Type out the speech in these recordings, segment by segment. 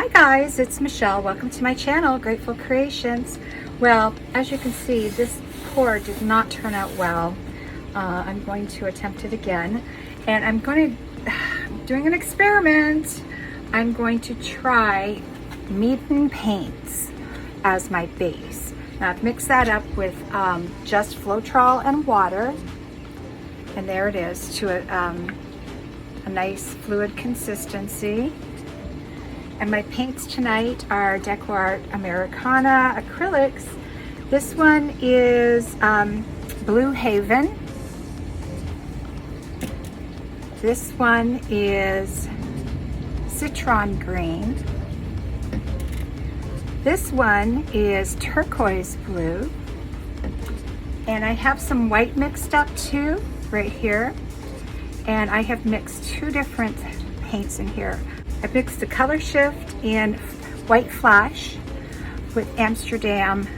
Hi guys, it's Michelle. Welcome to my channel, Grateful Creations. Well, as you can see, this pour did not turn out well. I'm going to attempt it again, and I'm doing an experiment. I'm going to try Meeden paints as my base. Now I've mixed that up with just Floetrol and water, and there it is, to a nice fluid consistency. And my paints tonight are Decor Americana acrylics. This one is Blue Haven. This one is Citron Green. This one is Turquoise Blue. And I have some white mixed up too, right here. And I have mixed two different paints in here. I mixed the Color Shift in White Flash with Amsterdam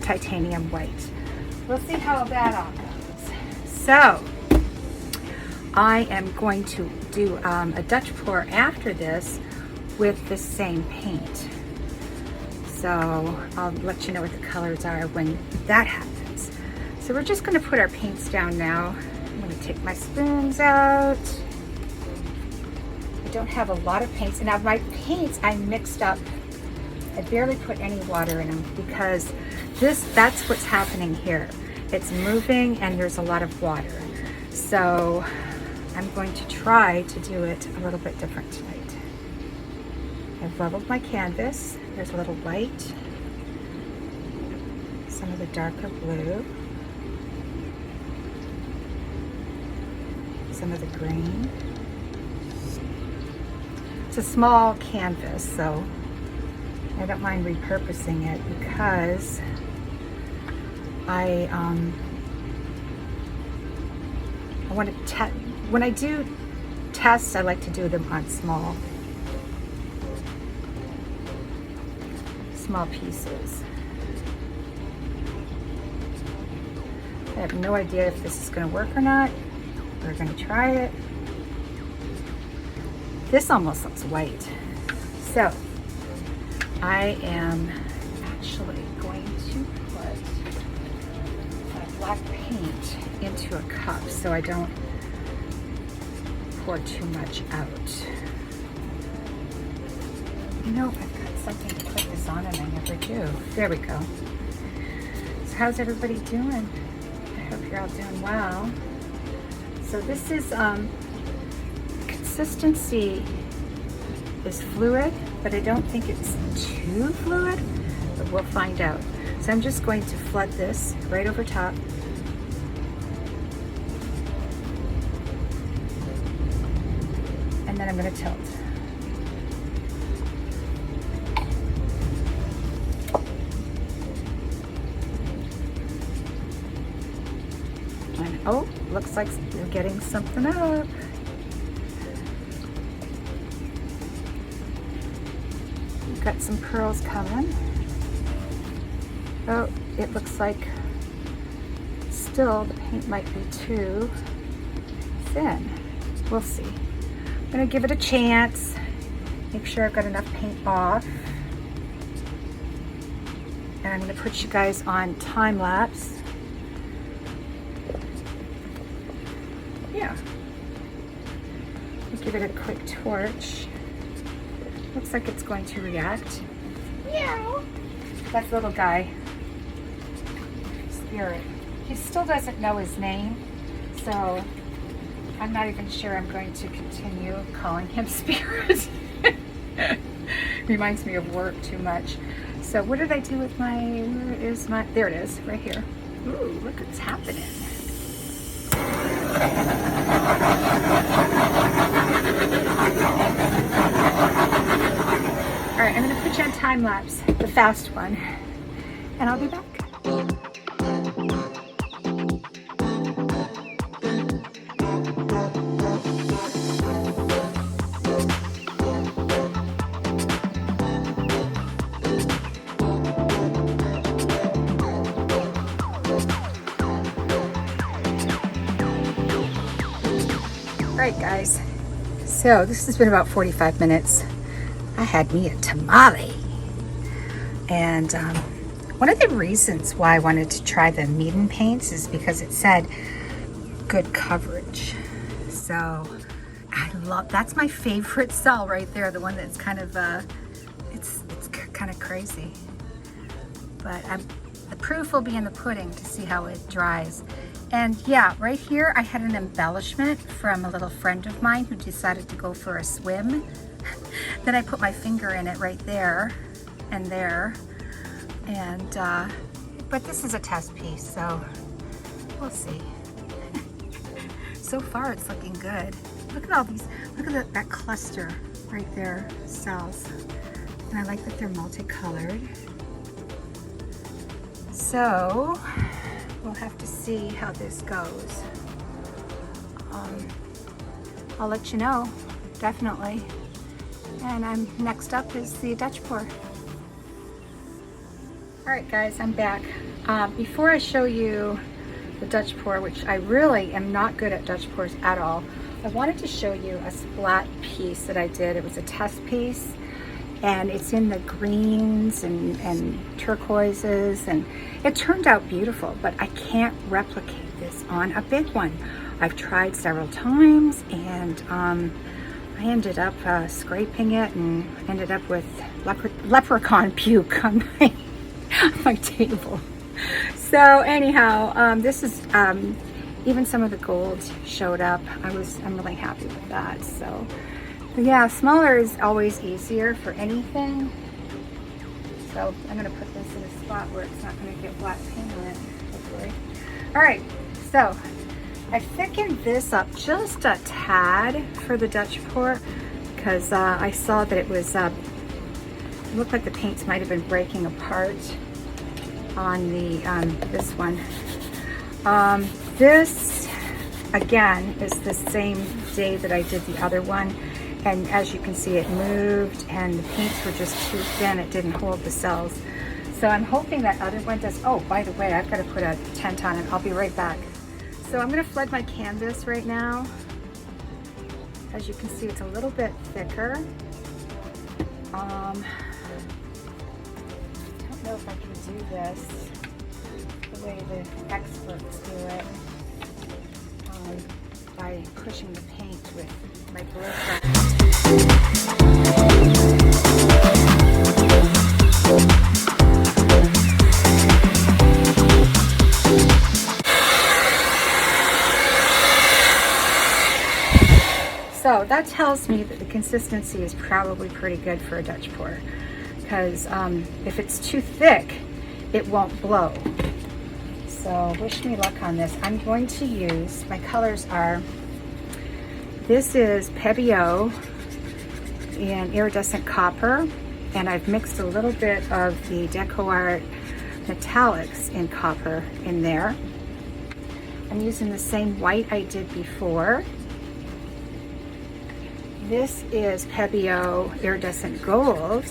Titanium White. We'll see how that all goes. So, I am going to do a Dutch pour after this with the same paint. So, I'll let you know what the colors are when that happens. So we're just going to put our paints down now. I'm going to take my spoons out. I don't have a lot of paints. And now my paints I mixed up. I barely put any water in them because that's what's happening here. It's moving and there's a lot of water. So I'm going to try to do it a little bit different tonight. I've leveled my canvas. There's a little white, some of the darker blue, some of the green. It's a small canvas, so I don't mind repurposing it because I want to test. When I do tests, I like to do them on small pieces. I have no idea if this is going to work or not. We're going to try it. This almost looks white. So I am actually going to put my black paint into a cup so I don't pour too much out. You know, I've got something to put this on and I never do. There we go. So how's everybody doing? I hope you're all doing well. So this is consistency is fluid, but I don't think it's too fluid, but we'll find out. So I'm just going to flood this right over top. And then I'm going to tilt. And oh, looks like we're getting something up. Got some curls coming. Oh, it looks like still the paint might be too thin. We'll see. I'm gonna give it a chance. Make sure I've got enough paint off. And I'm gonna put you guys on time lapse. Yeah. Give it a quick torch. Looks like it's going to react. Meow. That little guy, Spirit, he still doesn't know his name, so I'm not even sure I'm going to continue calling him Spirit. Reminds me of work too much. So what did I do with my, where is my, there it is, right here. Ooh, look what's happening. All right, I'm going to put you on time lapse, the fast one, and I'll be back. All right, guys. So this has been about 45 minutes. I had me a tamale. And one of the reasons why I wanted to try the Meeden paints is because it said good coverage. So I love, that's my favorite cell right there, the one that's kind of, it's kind of crazy. But the proof will be in the pudding to see how it dries. And yeah, right here I had an embellishment from a little friend of mine who decided to go for a swim. Then I put my finger in it right there and there. And, but this is a test piece, so we'll see. So far it's looking good. Look at all these, look at that cluster right there, cells. And I like that they're multicolored. So we'll have to see how this goes. I'll let you know, definitely. And next up is the Dutch pour. All right guys, I'm back. Before I show you the Dutch pour, which I really am not good at Dutch pours at all, I wanted to show you a splat piece that I did. It was a test piece, and it's in the greens and turquoises, and it turned out beautiful, but I can't replicate this on a big one. I've tried several times, and I ended up scraping it and ended up with leprechaun puke on my table. So anyhow, this is even some of the gold showed up. I'm really happy with that. So yeah, smaller is always easier for anything. So I'm gonna put this in a spot where it's not gonna get black paint on it, hopefully. All right, so I thickened this up just a tad for the Dutch pour because I saw that it was it looked like the paints might have been breaking apart on the this one. This again is the same day that I did the other one, and as you can see, it moved and the paints were just too thin. It didn't hold the cells. So I'm hoping that other one does. Oh, by the way, I've got to put a tent on it. I'll be right back. So I'm going to flood my canvas right now. As you can see, it's a little bit thicker. I don't know if I can do this the way the experts do it, by pushing the paint with my blow. So that tells me that the consistency is probably pretty good for a Dutch pour, because if it's too thick, it won't blow. So wish me luck on this. I'm going to use, my colors are, this is Pebeo in iridescent copper, and I've mixed a little bit of the Deco Art metallics in copper in there. I'm using the same white I did before. This is Pebeo iridescent gold.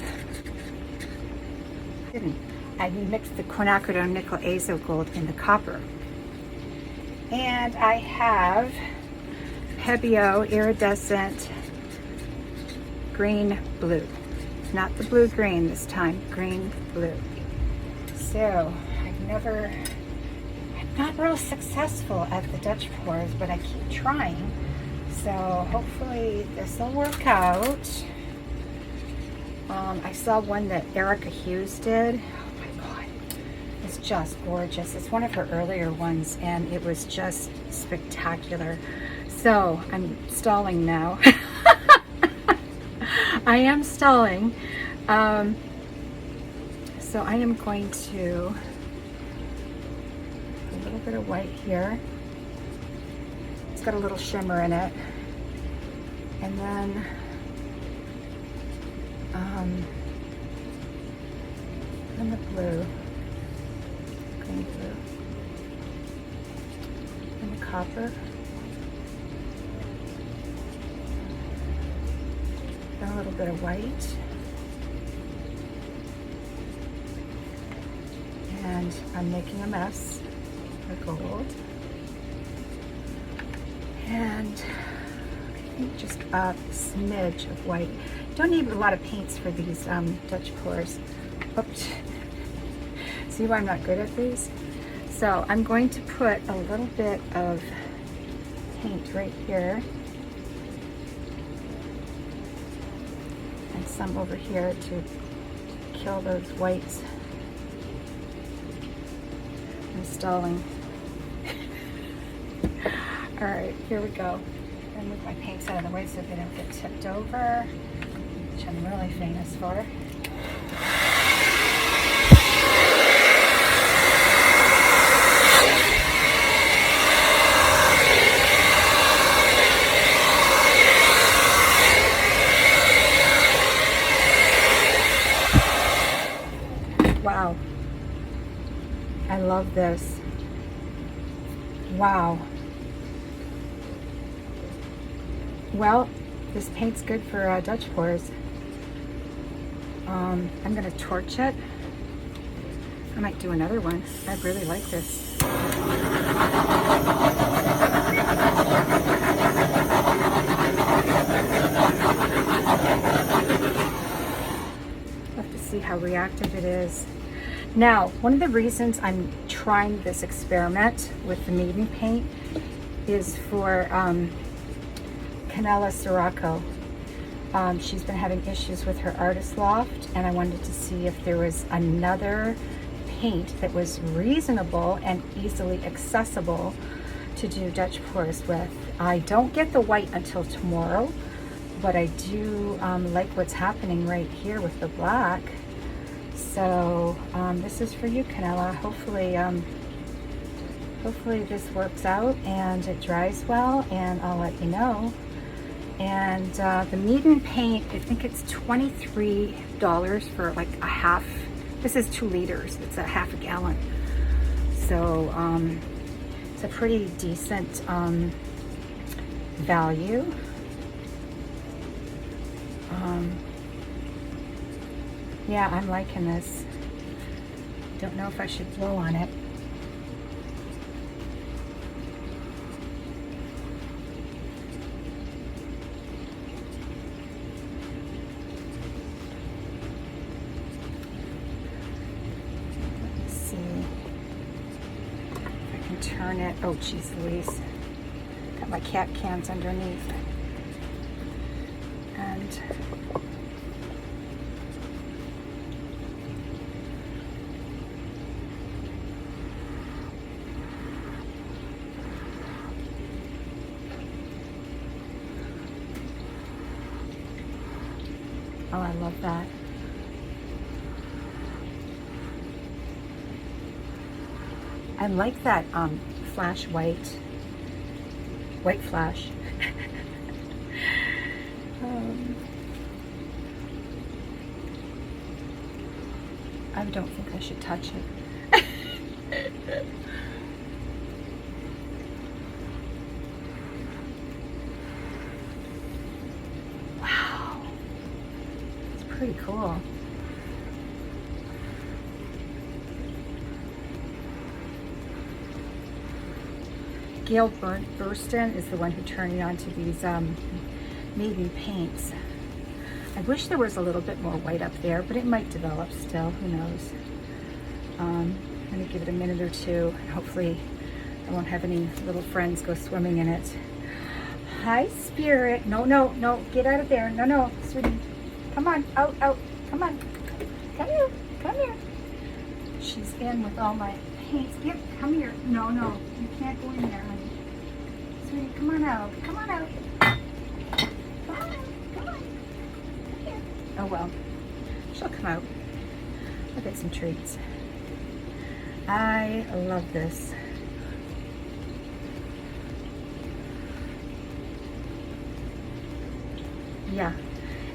I mixed the quinacridone nickel azo gold in the copper. And I have Pebeo iridescent green blue. Not the blue green this time, green blue. So I'm not real successful at the Dutch pours, but I keep trying. So hopefully this will work out. I saw one that Erica Hughes did. Oh my God, it's just gorgeous. It's one of her earlier ones, and it was just spectacular. So I'm stalling now. I am stalling. So I am going to put a little bit of white here. It's got a little shimmer in it. And then the blue, green blue, and the copper, and a little bit of white, and I'm making a mess for gold, and think just a smidge of white. Don't need a lot of paints for these Dutch pours. Oops. See why I'm not good at these? So I'm going to put a little bit of paint right here. And some over here to kill those whites. Installing. All right, here we go. I'm gonna move my paints out of the way so they don't get tipped over, which I'm really famous for. Wow. I love this. Wow. Well, this paint's good for Dutch pours. I'm gonna torch it. I might do another one. I really like this. We'll have to see how reactive it is. Now, one of the reasons I'm trying this experiment with the Meeden paint is for Kanella Ciraco. She's been having issues with her artist loft, and I wanted to see if there was another paint that was reasonable and easily accessible to do Dutch pours with. I don't get the white until tomorrow, but I do like what's happening right here with the black. So this is for you, Kanella. Hopefully this works out and it dries well, and I'll let you know. And the Meeden paint, I think it's $23 for like a half. This is 2 liters. It's a half a gallon. So it's a pretty decent value. Yeah, I'm liking this. Don't know if I should blow on it. Let's see if I can turn it. Oh, geez Louise. Got my cat cans underneath. And oh, I love that. I like that flash white flash. I don't think I should touch it. Wow. It's pretty cool. Gail Burstyn is the one who turned me on to these Meeden paints. I wish there was a little bit more white up there, but it might develop still, who knows. I'm gonna give it a minute or two, and hopefully I won't have any little friends go swimming in it. Hi, Spirit. No, no, no, get out of there. No, no, sweetie. Come on, out, out. Come on. Come here, come here. She's in with all my paints. Yep, come here. No, no, you can't go in there, honey. Sweetie, come on out. Come on out. Come on, come on. Come here. Oh, well, she'll come out. I'll get some treats. I love this. Yeah,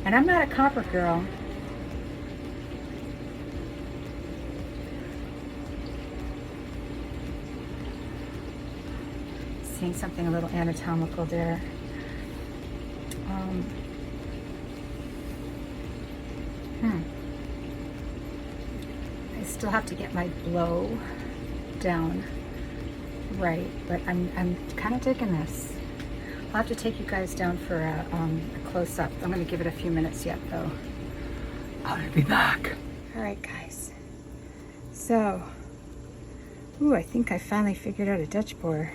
and I'm not a copper girl. Seeing something a little anatomical there. I still have to get my blow down right, but I'm kind of digging this. I'll have to take you guys down for a close-up. I'm going to give it a few minutes yet, though. I'll be back. All right, guys. So, ooh, I think I finally figured out a Dutch borer.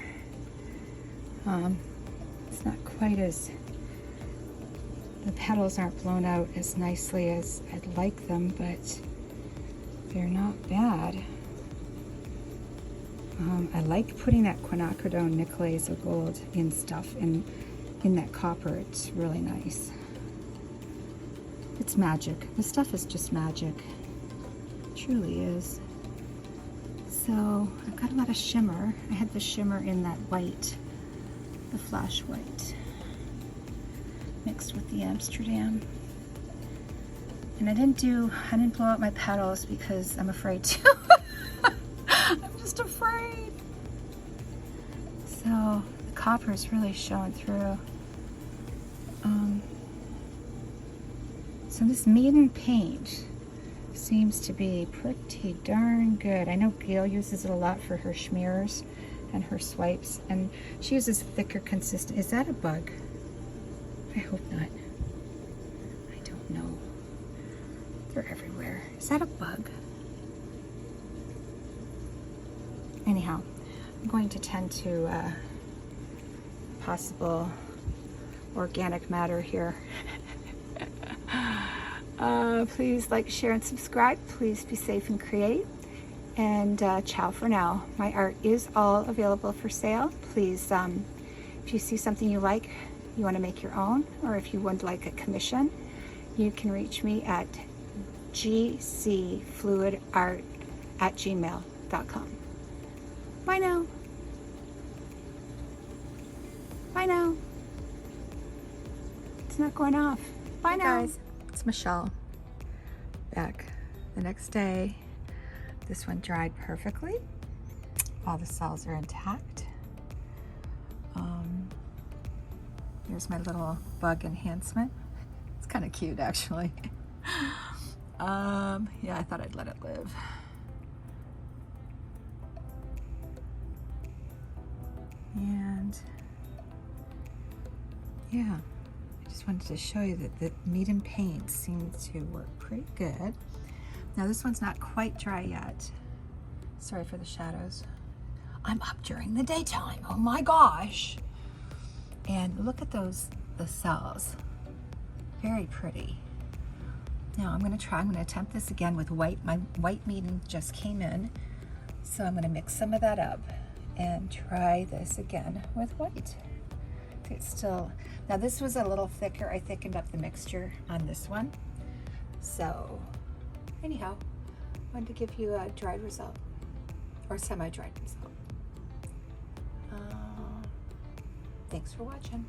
It's not quite as, the petals aren't blown out as nicely as I'd like them, but they're not bad. I like putting that quinacridone nickelase of gold in stuff, and in that copper, it's really nice. It's magic. This stuff is just magic. It truly is. So I've got a lot of shimmer. I had the shimmer in that white, the flash white, mixed with the Amsterdam. And I didn't blow out my petals because I'm afraid to. I'm just afraid. So the copper is really showing through. So this Meeden paint seems to be pretty darn good. I know Gail uses it a lot for her smears and her swipes, and she uses thicker consistent. Is that a bug? I hope not. I don't know. They're everywhere. Is that a bug? Anyhow, I'm going to tend to possible organic matter here. Please like, share, and subscribe. Please be safe and create. And ciao for now. My art is all available for sale. Please, if you see something you like, you want to make your own, or if you would like a commission, you can reach me at gcfluidart@gmail.com. Bye now. Bye now. It's not going off. Bye now. Guys, it's Michelle. Back the next day. This one dried perfectly. All the cells are intact. Here's my little bug enhancement. It's kind of cute, actually. Yeah, I thought I'd let it live. And yeah, I just wanted to show you that the Meeden paint seems to work pretty good. Now this one's not quite dry yet. Sorry for the shadows. I'm up during the daytime. Oh my gosh. And look at those, the cells. Very pretty. Now I'm gonna attempt this again with white. My white Meeden just came in. So I'm gonna mix some of that up and try this again with white. It's still, now this was a little thicker. I thickened up the mixture on this one. So anyhow, I wanted to give you a dried result, or semi-dried result. Thanks for watching.